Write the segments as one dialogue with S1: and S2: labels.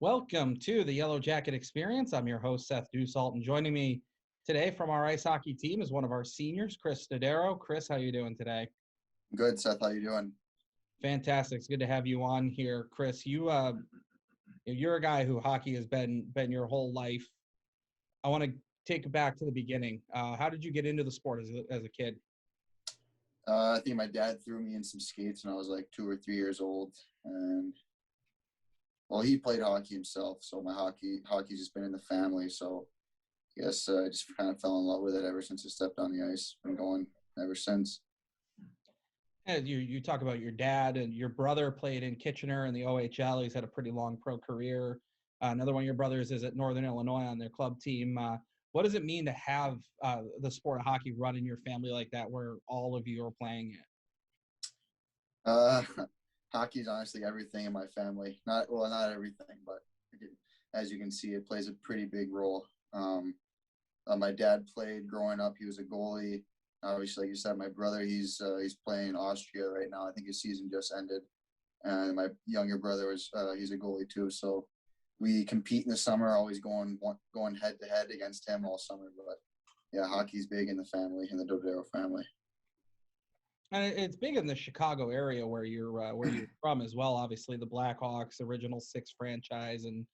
S1: Welcome to the Yellow Jacket Experience. I'm your host, Seth Dussault, and joining me today from our ice hockey team is one of our seniors, Chris Dodero. Chris, how you doing today?
S2: Good, Seth. How you doing?
S1: Fantastic. It's good to have you on here, Chris. You're a guy who hockey has been your whole life. I want to take it back to the beginning. How did you get into the sport as a kid?
S2: I think my dad threw me in some skates when I was like 2 or 3 years old, and he played hockey himself, so my hockey's just been in the family. So I guess I just kind of fell in love with it ever since I stepped on the ice. Been going ever since.
S1: And you talk about your dad and your brother played in Kitchener in the OHL. He's had a pretty long pro career. Another one of your brothers is at Northern Illinois on their club team. What does it mean to have the sport of hockey run in your family like that, where all of you are playing it?
S2: Uh, Hockey's honestly everything in my family. Not everything, but as you can see, it plays a pretty big role. My dad played growing up. He was a goalie. Obviously, like you said, my brother, he's playing in Austria right now. I think his season just ended. And my younger brother he's a goalie too. So we compete in the summer, always going head to head against him all summer. But yeah, hockey's big in the family, in the Dodero family.
S1: And it's big in the Chicago area where you're from as well. Obviously, the Blackhawks, original six franchise, and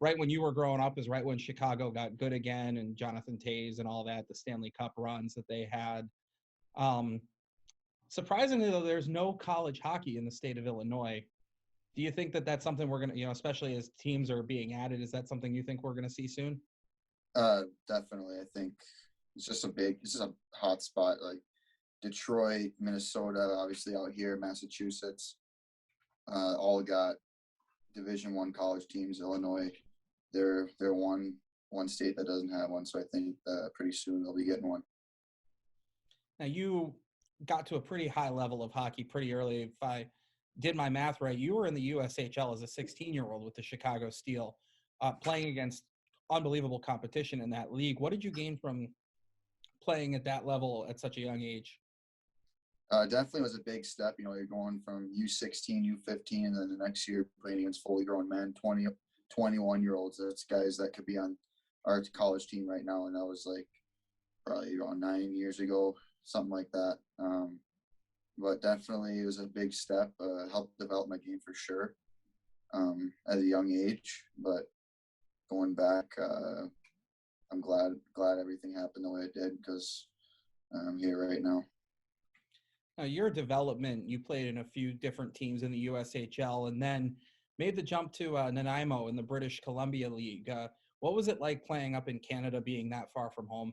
S1: right when you were growing up is right when Chicago got good again, and Jonathan Toews and all that, the Stanley Cup runs that they had. Um, Surprisingly, though, there's no college hockey in the state of Illinois. Do you think that that's something we're gonna, especially as teams are being added, is that something you think we're gonna see soon?
S2: Definitely. I think it's just a hot spot. Like Detroit, Minnesota, obviously out here, Massachusetts, all got Division I college teams. Illinois, they're one state that doesn't have one, so I think pretty soon they'll be getting one.
S1: Now you got to a pretty high level of hockey pretty early. If I did my math right, you were in the USHL as a 16-year-old with the Chicago Steel, playing against unbelievable competition in that league. What did you gain from playing at that level at such a young age?
S2: Definitely was a big step. You're going from U16, U15, and then the next year playing against fully grown men, 20, 21-year-olds. That's guys that could be on our college team right now. And that was like probably around 9 years ago, something like that. But definitely it was a big step, helped develop my game for sure at a young age. But going back, I'm glad everything happened the way it did because I'm here right now.
S1: Now, your development, you played in a few different teams in the USHL and then made the jump to Nanaimo in the British Columbia League. What was it like playing up in Canada, being that far from home?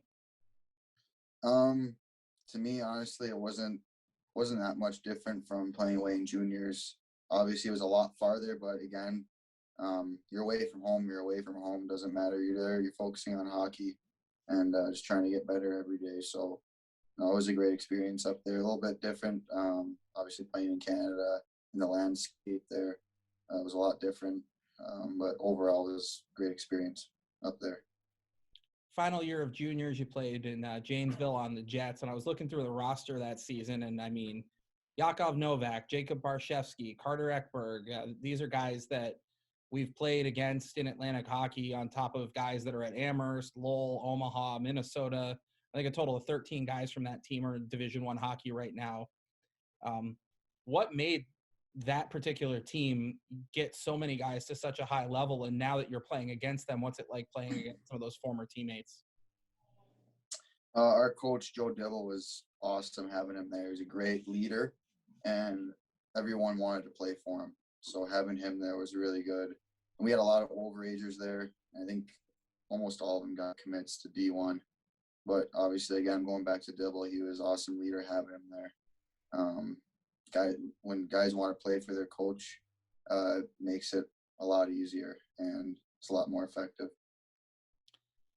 S2: Um, to me, honestly, it wasn't that much different from playing away in juniors. Obviously, it was a lot farther, but again, you're away from home. You're away from home. Doesn't matter. You're there. You're focusing on hockey and just trying to get better every day. So, no, it was a great experience up there. A little bit different. Obviously, playing in Canada and the landscape there was a lot different. But overall, it was a great experience up there.
S1: Final year of juniors, you played in Janesville on the Jets, and I was looking through the roster that season, and I mean, Yakov Novak, Jacob Barshevsky, Carter Ekberg, these are guys that we've played against in Atlantic hockey on top of guys that are at Amherst, Lowell, Omaha, Minnesota. I think a total of 13 guys from that team are in Division I hockey right now. What made that particular team get so many guys to such a high level? And now that you're playing against them, what's it like playing against some of those former teammates?
S2: Our coach Joe Dibble was awesome having him there. He's a great leader, and everyone wanted to play for him. So having him there was really good. And we had a lot of overagers there. I think almost all of them got commits to D1. But obviously, again, going back to Dibble, he was an awesome leader having him there. Um, when guys want to play for their coach, makes it a lot easier and it's a lot more effective.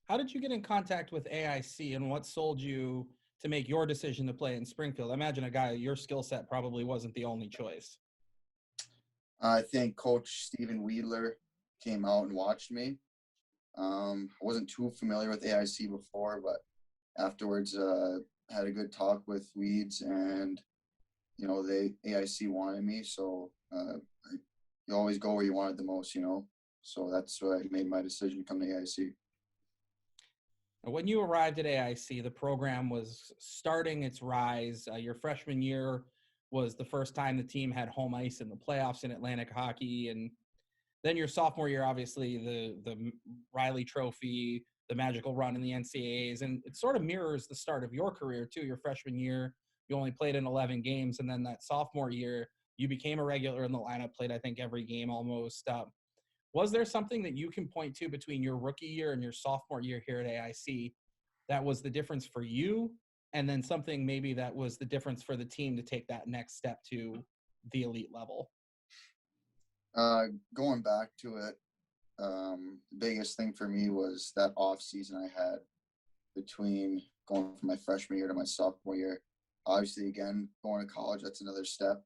S1: How did you get in contact with AIC, and what sold you to make your decision to play in Springfield? I imagine a guy your skill set probably wasn't the only choice.
S2: I think Coach Stephen Weedler came out and watched me. I wasn't too familiar with AIC before, but afterwards had a good talk with Weeds, and they AIC wanted me, so you always go where you want it the most. So that's why I made my decision to come to AIC.
S1: When you arrived at AIC, the program was starting its rise. Your freshman year was the first time the team had home ice in the playoffs in Atlantic hockey. And then your sophomore year, obviously, the Riley Trophy, the magical run in the NCAAs. And it sort of mirrors the start of your career, too. Your freshman year, you only played in 11 games. And then that sophomore year, you became a regular in the lineup, played, I think, every game almost. Was there something that you can point to between your rookie year and your sophomore year here at AIC that was the difference for you, and then something maybe that was the difference for the team to take that next step to the elite level?
S2: Going back to it, the biggest thing for me was that off season I had between going from my freshman year to my sophomore year. Obviously, again, going to college, that's another step.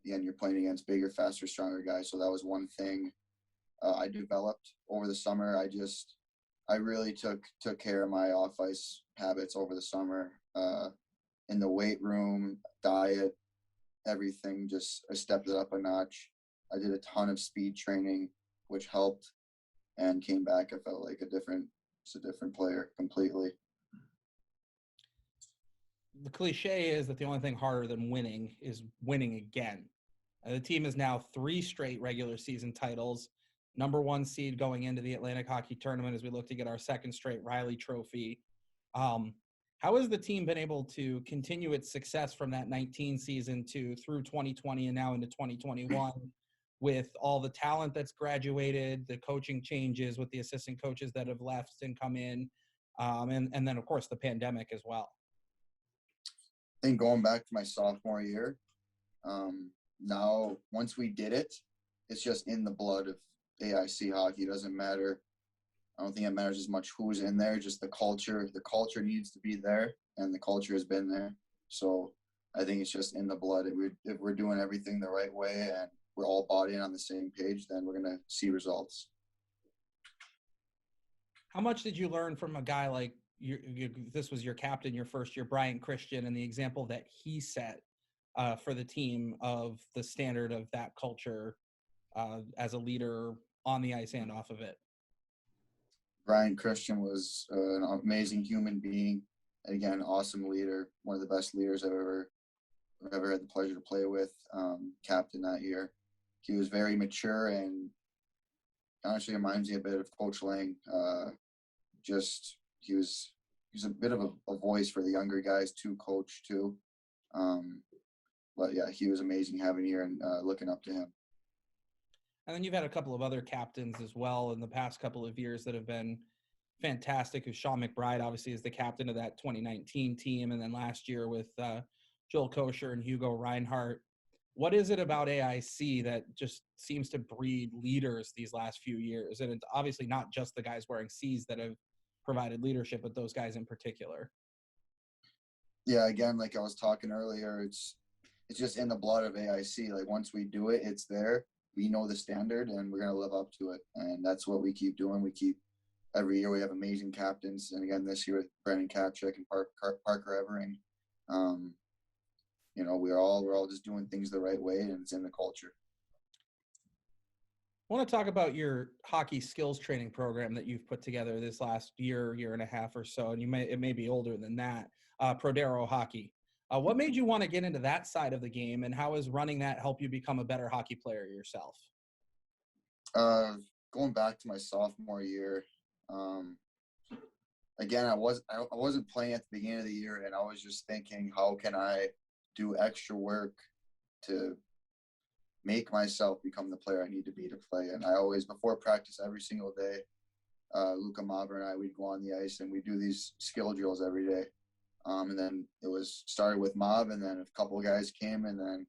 S2: Again, you're playing against bigger, faster, stronger guys. So that was one thing I developed over the summer. I really took care of my off ice habits over the summer, in the weight room, diet, everything. Just I stepped it up a notch. I did a ton of speed training, which helped, and came back. I felt like a different player completely.
S1: The cliche is that the only thing harder than winning is winning again. The team is now 3 straight regular season titles, number 1 seed going into the Atlantic Hockey Tournament as we look to get our second straight Riley Trophy. How has the team been able to continue its success from that 19 season to through 2020 and now into 2021 with all the talent that's graduated, the coaching changes with the assistant coaches that have left and come in, and then, of course, the pandemic as well?
S2: I think going back to my sophomore year, now once we did it, it's just in the blood of AIC hockey. It doesn't matter. I don't think it matters as much who's in there, just the culture. The culture needs to be there, and the culture has been there. So I think it's just in the blood. If we're doing everything the right way and we're all bought in on the same page, then we're going to see results.
S1: How much did you learn from a guy like this was your captain your first year, Brian Christian, and the example that he set for the team of the standard of that culture as a leader on the ice and off of it?
S2: Brian Christian was an amazing human being. And again, awesome leader, one of the best leaders I've ever had the pleasure to play with, captain that year. He was very mature and honestly reminds me a bit of Coach Lang. He was a bit of a voice for the younger guys to coach too. But yeah, he was amazing having here and looking up to him.
S1: And then you've had a couple of other captains as well in the past couple of years that have been fantastic. Sean Mcbride obviously is the captain of that 2019 team. And then last year with Joel Kosher and Hugo Reinhardt. What is it about AIC that just seems to breed leaders these last few years? And it's obviously not just the guys wearing C's that have provided leadership, but those guys in particular.
S2: Yeah, again, like I was talking earlier, it's just in the blood of AIC. Like once we do it, it's there. We know the standard and we're going to live up to it. And that's what we keep doing. Every year we have amazing captains. And again, this year with Brandon Kapchik and Parker Evering, we're all just doing things the right way, and it's in the culture.
S1: I want to talk about your hockey skills training program that you've put together this last year and a half or so, and it may be older than that, Prodero Hockey. What made you want to get into that side of the game, and how has running that help you become a better hockey player yourself?
S2: Going back to my sophomore year, again, I wasn't playing at the beginning of the year, and I was just thinking, how can I do extra work to make myself become the player I need to be to play? And I always, before practice every single day, Luca Mavra and I, we'd go on the ice and we'd do these skill drills every day. And then it started with Mav, and then a couple of guys came, and then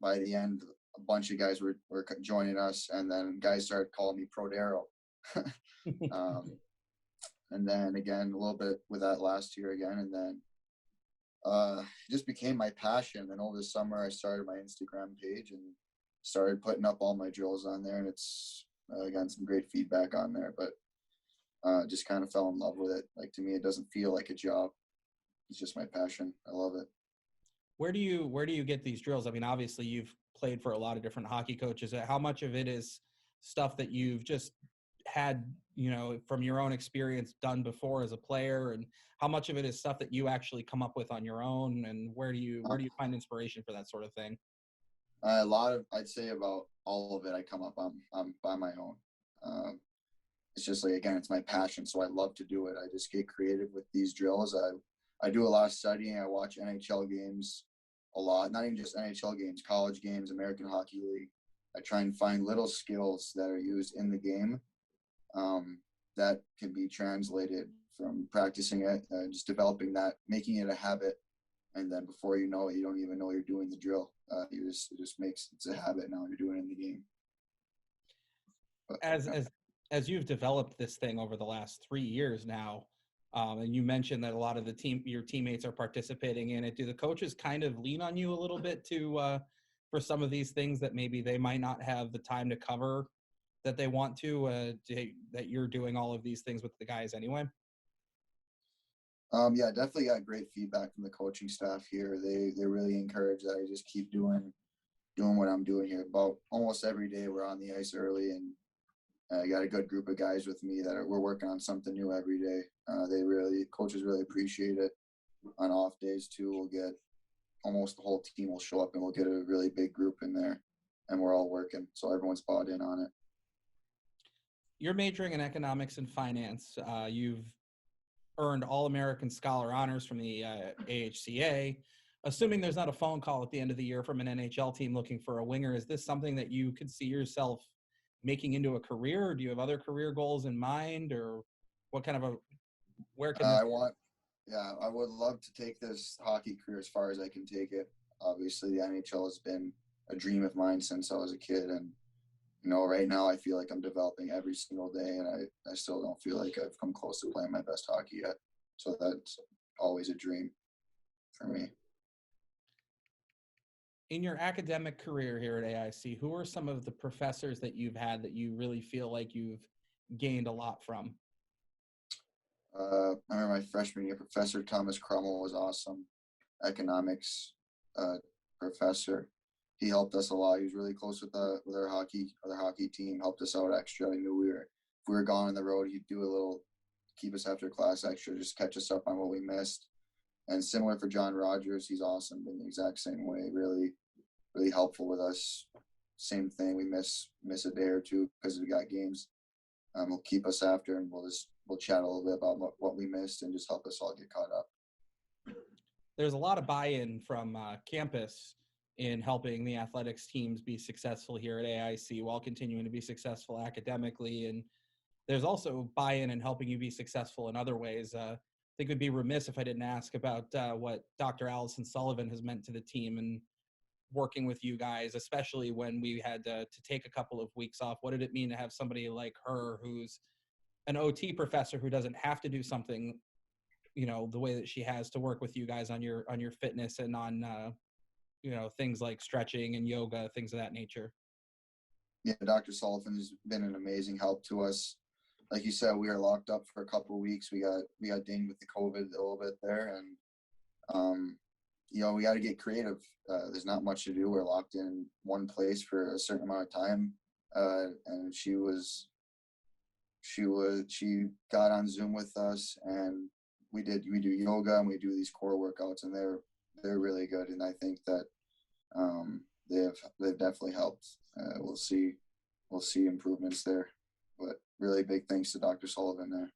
S2: by the end, a bunch of guys were joining us, and then guys started calling me Prodero. And then again, a little bit with that last year again, and then it just became my passion. And over the summer, I started my Instagram page and started putting up all my drills on there, and it's gotten some great feedback on there. But just kind of fell in love with it. Like, to me, it doesn't feel like a job. It's just my passion. I love it.
S1: Where do you get these drills? I mean, obviously you've played for a lot of different hockey coaches. How much of it is stuff that you've just had, from your own experience done before as a player, and how much of it is stuff that you actually come up with on your own, and where do you find inspiration for that sort of thing?
S2: I'd say about all of it I come up on by my own. It's just like, again, it's my passion, so I love to do it. I just get creative with these drills. I do a lot of studying. I watch NHL games a lot, not even just NHL games, college games, American Hockey League. I try and find little skills that are used in the game that can be translated from practicing it, just developing that, making it a habit. And then before you know it, you don't even know you're doing the drill. It just makes it's a habit now. You're doing it in the game. But,
S1: as you've developed this thing over the last 3 years now, and you mentioned that a lot of your teammates are participating in it, do the coaches kind of lean on you a little bit for some of these things that maybe they might not have the time to cover that they want to that you're doing all of these things with the guys anyway?
S2: Yeah, definitely got great feedback from the coaching staff here. They really encourage that I just keep doing what I'm doing here. About almost every day we're on the ice early, and I got a good group of guys with me we're working on something new every day. Coaches really appreciate it. On off days too, we'll get almost the whole team will show up, and we'll get a really big group in there, and we're all working, so everyone's bought in on it.
S1: You're majoring in economics and finance. You've earned All-American Scholar honors from the AHCA. Assuming there's not a phone call at the end of the year from an NHL team looking for a winger, is this something that you could see yourself making into a career, or do you have other career goals in mind, or what kind of where can
S2: I would love to take this hockey career as far as I can take it. Obviously, the NHL has been a dream of mine since I was a kid, and right now I feel like I'm developing every single day, and I still don't feel like I've come close to playing my best hockey yet. So that's always a dream for me.
S1: In your academic career here at AIC, who are some of the professors that you've had that you really feel like you've gained a lot from?
S2: I remember my freshman year, Professor Thomas Crummell was awesome. Economics professor. He helped us a lot. He was really close with our hockey team, helped us out extra. I knew if we were gone on the road, he'd do a little, keep us after class extra, just catch us up on what we missed. And similar for John Rogers, he's awesome in the exact same way, really, really helpful with us. Same thing, we miss a day or two because we got games. He'll keep us after, and we'll chat a little bit about what we missed and just help us all get caught up.
S1: There's a lot of buy-in from campus in helping the athletics teams be successful here at AIC while continuing to be successful academically. And there's also buy-in in helping you be successful in other ways. I think it would be remiss if I didn't ask about what Dr. Allison Sullivan has meant to the team and working with you guys, especially when we had to take a couple of weeks off. What did it mean to have somebody like her, who's an OT professor who doesn't have to do something, the way that she has, to work with you guys on your fitness and on, things like stretching and yoga, things of that nature?
S2: Yeah, Dr. Sullivan has been an amazing help to us. Like you said, we were locked up for a couple of weeks. We got dinged with the COVID a little bit there, and we got to get creative. There's not much to do. We're locked in one place for a certain amount of time, and she got on Zoom with us, and we do yoga, and we do these core workouts, and they're really good. And I think that they've definitely helped. We'll see improvements there, but really big thanks to Dr. Sullivan there.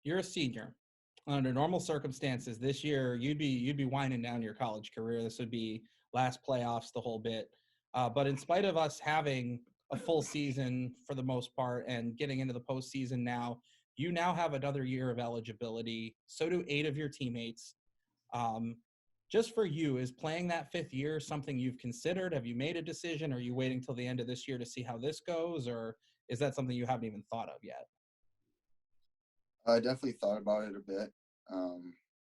S1: You're a senior. Under normal circumstances this year, you'd be winding down your college career. This would be last playoffs, the whole bit. But in spite of us having a full season for the most part and getting into the postseason now, you now have another year of eligibility. So do 8 of your teammates. Just for you, is playing that 5th year something you've considered? Have you made a decision? Are you waiting till the end of this year to see how this goes? Or is that something you haven't even thought of yet?
S2: I definitely thought about it a bit.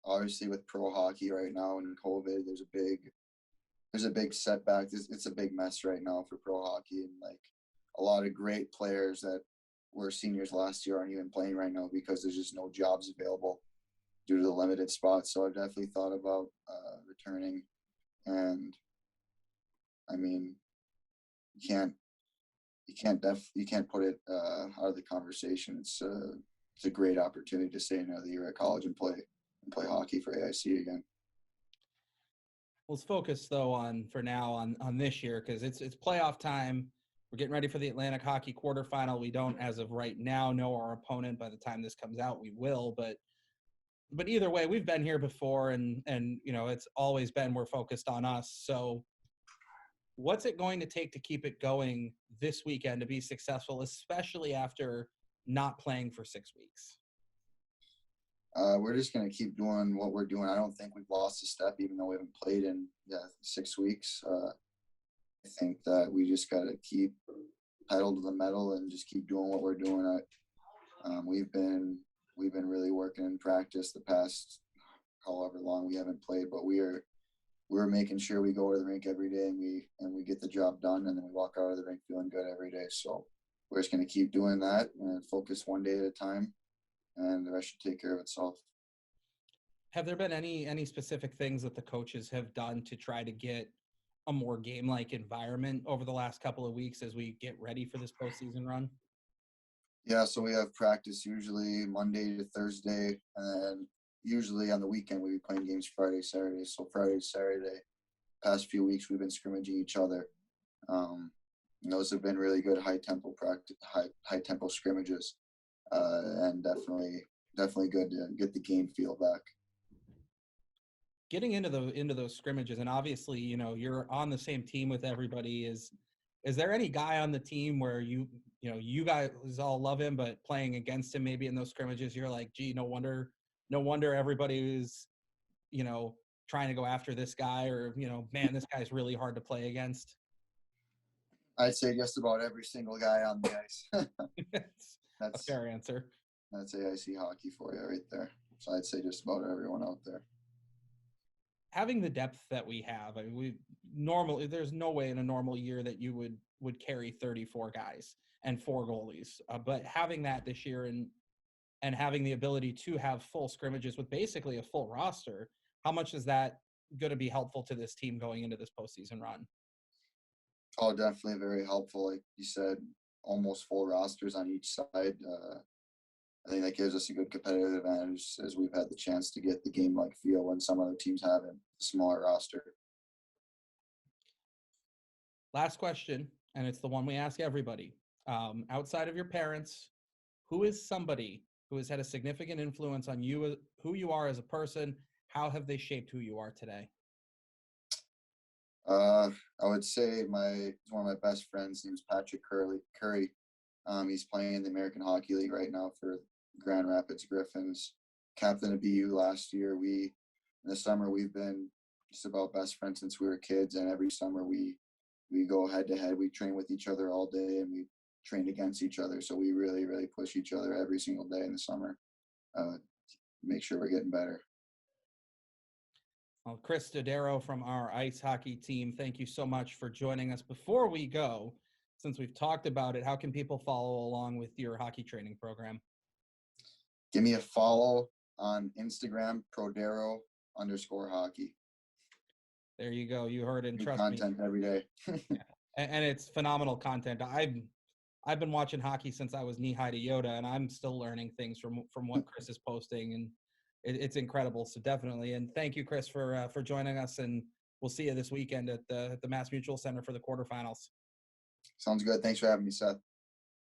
S2: Obviously with pro hockey right now and COVID, there's a big setback. It's a big mess right now for pro hockey, and like a lot of great players that were seniors last year aren't even playing right now because there's just no jobs available due to the limited spots. So I've definitely thought about returning, and I mean, you you can't put it out of the conversation. It's a great opportunity to stay another year at college and play hockey for AIC again.
S1: Let's focus though for now on this year, because it's playoff time. We're getting ready for the Atlantic Hockey quarterfinal. We don't, as of right now, know our opponent. By the time this comes out, we will. But either way, we've been here before, and it's always been we're focused on us. So what's it going to take to keep it going this weekend to be successful, especially after not playing for 6 weeks?
S2: We're just going to keep doing what we're doing. I don't think we've lost a step, even though we haven't played in 6 weeks. I think that we just got to keep pedal to the metal and just keep doing what we're doing. We've been really working in practice the past however long we haven't played, but we're making sure we go to the rink every day and we get the job done, and then we walk out of the rink feeling good every day. So we're just going to keep doing that and focus one day at a time, and the rest should take care of itself.
S1: Have there been any specific things that the coaches have done to try to get a more game-like environment over the last couple of weeks as we get ready for this postseason run?
S2: Yeah, so we have practice usually Monday to Thursday, and then usually on the weekend we'll be playing games Friday, Saturday. So Friday, Saturday, past few weeks we've been scrimmaging each other. Those have been really good high tempo scrimmages, and definitely good to get the game feel back.
S1: Getting into those scrimmages, and obviously, you're on the same team with everybody. Is there any guy on the team where you guys all love him, but playing against him maybe in those scrimmages, you're like, gee, no wonder everybody is, trying to go after this guy, or, man, this guy's really hard to play against?
S2: I'd say just about every single guy on the ice.
S1: That's a fair answer.
S2: That's AIC hockey for you right there. So I'd say just about everyone out there.
S1: Having the depth that we have, I mean, there's no way in a normal year that you would carry 34 guys and 4 goalies. But having that this year and having the ability to have full scrimmages with basically a full roster, how much is that going to be helpful to this team going into this postseason run?
S2: Oh, definitely very helpful. Like you said, almost full rosters on each side. I think that gives us a good competitive advantage as we've had the chance to get the game-like feel when some other teams have a smaller roster.
S1: Last question, and it's the one we ask everybody. Outside of your parents, who is somebody who has had a significant influence on you, who you are as a person? How have they shaped who you are today?
S2: I would say one of my best friends, name's Patrick Curry. He's playing in the American Hockey League right now for Grand Rapids Griffins. Captain of BU last year. In the summer we've been just about best friends since we were kids, and every summer we go head to head. We train with each other all day, and we train against each other. So we really, really push each other every single day in the summer. Make sure we're getting better.
S1: Well, Chris Dodero from our ice hockey team, thank you so much for joining us. Before we go, since we've talked about it, how can people follow along with your hockey training program?
S2: Give me a follow on Instagram, Prodero_hockey.
S1: There you go. You heard it.
S2: New
S1: Trust
S2: content
S1: me.
S2: every day.
S1: And it's phenomenal content. I've been watching hockey since I was knee-high to Yoda, and I'm still learning things from what Chris is posting, and it's incredible. So definitely. And thank you, Chris, for joining us, and we'll see you this weekend at the Mass Mutual Center for the quarterfinals.
S2: Sounds good. Thanks for having me, Seth.